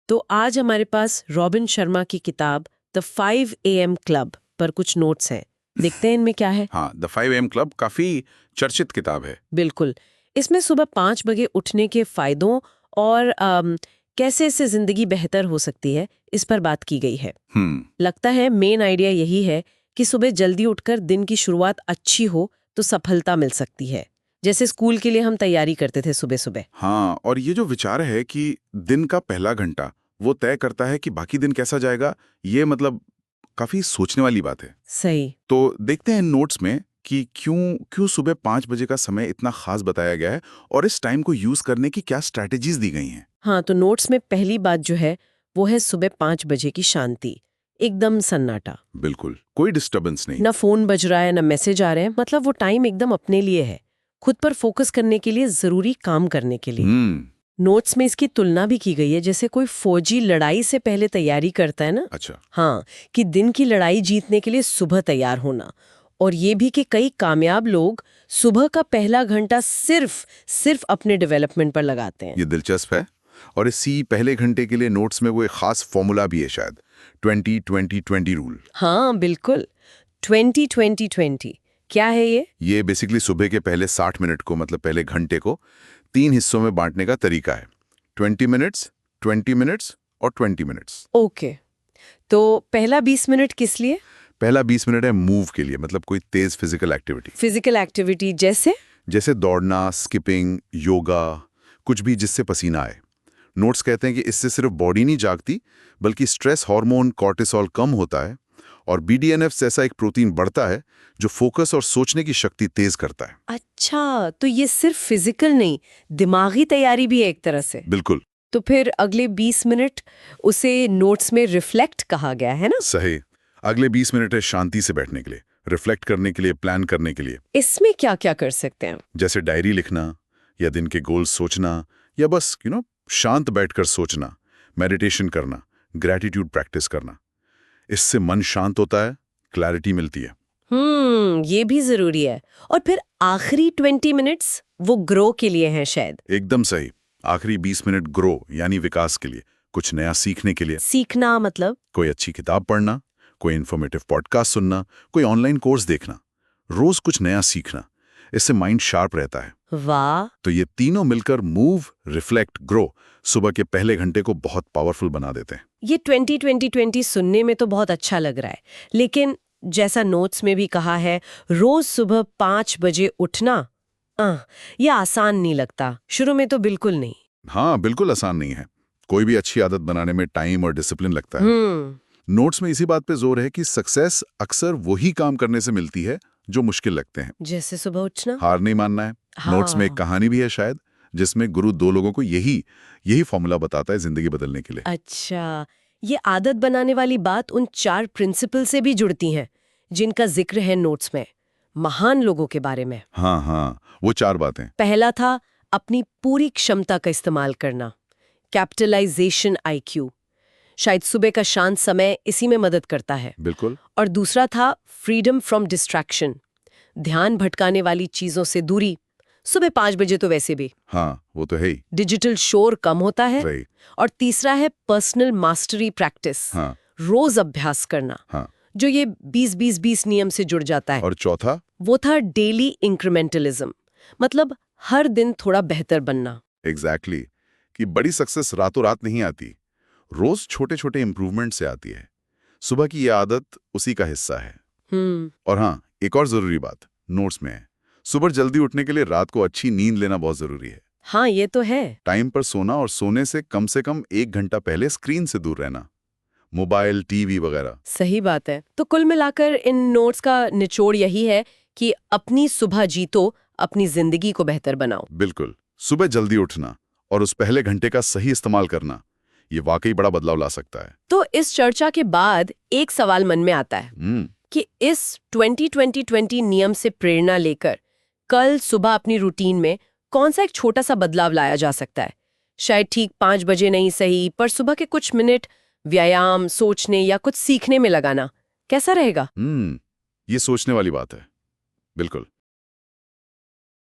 तो आज हमारे पास रॉबिन शर्मा की किताब द 5 AM क्लब पर कुछ नोट्स हैं। देखते हैं इनमें क्या है। हाँ, द 5 AM क्लब काफी चर्चित किताब है। बिल्कुल। इसमें सुबह 5 बजे उठने के फायदों और कैसे इससे जिंदगी बेहतर हो सकती है, इस पर बात की गई है। लगता है मेन आइडिया यही है कि सुबह जल्दी उठकर दिन की शुरुआत अच्छी हो तो सफलता मिल सकती है, जैसे स्कूल के लिए हम तैयारी करते थे सुबह सुबह। हाँ, और ये जो विचार है कि दिन का पहला घंटा वो तय करता है कि बाकी दिन कैसा जाएगा, ये मतलब काफी सोचने वाली बात है। सही। तो देखते हैं इन नोट्स में कि क्यों सुबह 5 बजे का समय इतना खास बताया गया है और इस टाइम को यूज करने की क्या स्ट्रैटेजीज दी गई हैं। हाँ, तो नोट्स में पहली बात जो है वो है सुबह 5 बजे की शांति। एकदम सन्नाटा, बिल्कुल, कोई डिस्टर्बेंस नहीं। ना फोन बज रहा है ना मैसेज आ रहे हैं। मतलब वो टाइम एकदम अपने लिए है, खुद पर फोकस करने के लिए, जरूरी काम करने के लिए। नोट्स में इसकी तुलना भी की गई है, जैसे कोई फौजी लड़ाई से पहले तैयारी करता है ना। अच्छा। हाँ, कि दिन की लड़ाई जीतने के लिए सुबह तैयार होना। और ये भी कि कई कामयाब लोग सुबह का पहला घंटा सिर्फ अपने डेवलपमेंट पर लगाते हैं। ये दिलचस्प है। और इसी पहले घंटे के लिए नोट्स में वो एक खास फॉर्मूला भी है, शायद 20-20-20 रूल। हाँ बिल्कुल, 20-20-20 क्या है ये? ये बेसिकली सुबह के पहले 60 मिनट को, मतलब पहले घंटे को 3 हिस्सों में बांटने का तरीका है। 20 मिनट्स, 20 मिनट्स और 20 मिनट्स। ओके, तो पहला 20 मिनट किस लिए? पहला 20 मिनट है मूव के लिए, मतलब कोई तेज फिजिकल एक्टिविटी। फिजिकल एक्टिविटी जैसे दौड़ना, स्किपिंग, योगा, कुछ भी जिससे पसीना आए। नोट्स कहते हैं कि इससे सिर्फ बॉडी नहीं जागती, बल्कि स्ट्रेस हार्मोन कॉर्टिसोल कम होता है और BDNF जैसा एक प्रोटीन बढ़ता है जो फोकस और सोचने की शक्ति तेज करता है। अच्छा, तो ये सिर्फ फिजिकल नहीं, दिमागी तैयारी भी है एक तरह से। बिल्कुल। तो फिर अगले 20 मिनट उसे नोट्स में रिफ्लेक्ट कहा गया है ना? सही। अगले 20 मिनट है शांति से बैठने के लिए, रिफ्लेक्ट करने के लिए, प्लान करने के लिए। इसमें क्या क्या कर सकते हैं? जैसे डायरी लिखना या दिन के गोल सोचना, या बस शांत बैठकर सोचना, मेडिटेशन करना, ग्रैटिट्यूड प्रैक्टिस करना। इससे मन शांत होता है, क्लैरिटी मिलती है। ये भी जरूरी है। और फिर आखिरी 20 मिनट्स वो ग्रो के लिए हैं शायद। एकदम सही। आखिरी 20 मिनट ग्रो यानी विकास के लिए, कुछ नया सीखने के लिए। सीखना मतलब? कोई अच्छी किताब पढ़ना, कोई इन्फॉर्मेटिव पॉडकास्ट सुनना, कोई ऑनलाइन कोर्स देखना, रोज कुछ नया सीखना। इससे माइंड शार्प रहता है। वाह। तो ये तीनों मिलकर मूव, रिफ्लेक्ट, ग्रो सुबह के पहले घंटे को बहुत पावरफुल बना देते हैं। ये 20-20-20 सुनने में तो बहुत अच्छा लग रहा है, लेकिन जैसा नोट्स में भी कहा है, रोज सुबह 5 बजे उठना ये आसान नहीं लगता। शुरू में तो बिल्कुल नहीं। हाँ, बिल्कुल आसान नहीं है। कोई भी अच्छी आदत बनाने में टाइम और डिसिप्लिन लगता है। नोट्स में इसी बात पे जोर है कि सक्सेस अक्सर वही काम करने से मिलती है जो मुश्किल लगते हैं। जैसे सुबह उठना, हार नहीं मानना है। हाँ। नोट्स में एक कहानी भी है शायद, जिसमें गुरु 2 लोगों को यही फॉर्मूला बताता है जिंदगी बदलने के लिए। अच्छा, ये आदत बनाने वाली बात उन 4 प्रिंसिपल से भी जुड़ती हैं जिनका जिक्र है नोट्स में, महान लोगों के बारे में। हाँ, वो 4 बातें। पहला था अपनी पूरी क्षमता का इस्तेमाल करना, कैपिटलाइजेशन IQ। शायद सुबह का शांत समय इसी में मदद करता है। बिल्कुल। और दूसरा था फ्रीडम फ्रॉम डिस्ट्रैक्शन, ध्यान भटकाने वाली चीजों से दूरी। सुबह 5 बजे तो वैसे भी हाँ, वो तो है ही। डिजिटल शोर कम होता है। Right. और तीसरा है पर्सनल मास्टरी प्रैक्टिस, हाँ। रोज अभ्यास करना, हाँ। जो ये 20-20-20 नियम से जुड़ जाता है। और चौथा? वो था डेली इंक्रीमेंटलिज्म, मतलब हर दिन थोड़ा बेहतर बनना। एग्जैक्टली। कि बड़ी सक्सेस रातों रात नहीं आती, रोज छोटे छोटे इंप्रूवमेंट से आती है। सुबह की ये आदत उसी का हिस्सा है। और हाँ, एक और जरूरी बात नोट्स में है, सुबह जल्दी उठने के लिए रात को अच्छी नींद लेना बहुत जरूरी है। हाँ, ये तो है। टाइम पर सोना और सोने से कम 1 घंटा पहले स्क्रीन से दूर रहना, मोबाइल, टीवी वगैरह। सही बात है। तो कुल मिलाकर इन नोट्स का निचोड़ यही है कि अपनी सुबह जीतो, अपनी जिंदगी को बेहतर बनाओ। बिल्कुल। सुबह जल्दी उठना और उस पहले घंटे का सही इस्तेमाल करना, ये वाकई बड़ा बदलाव ला सकता है। तो इस चर्चा के बाद एक सवाल मन में आता है कि इस 20-20-20 नियम से प्रेरणा लेकर कल सुबह अपनी रूटीन में कौन सा एक छोटा सा बदलाव लाया जा सकता है। शायद ठीक 5 बजे नहीं सही, पर सुबह के कुछ मिनट व्यायाम, सोचने या कुछ सीखने में लगाना कैसा रहेगा? ये सोचने वाली बात है। बिल्कुल।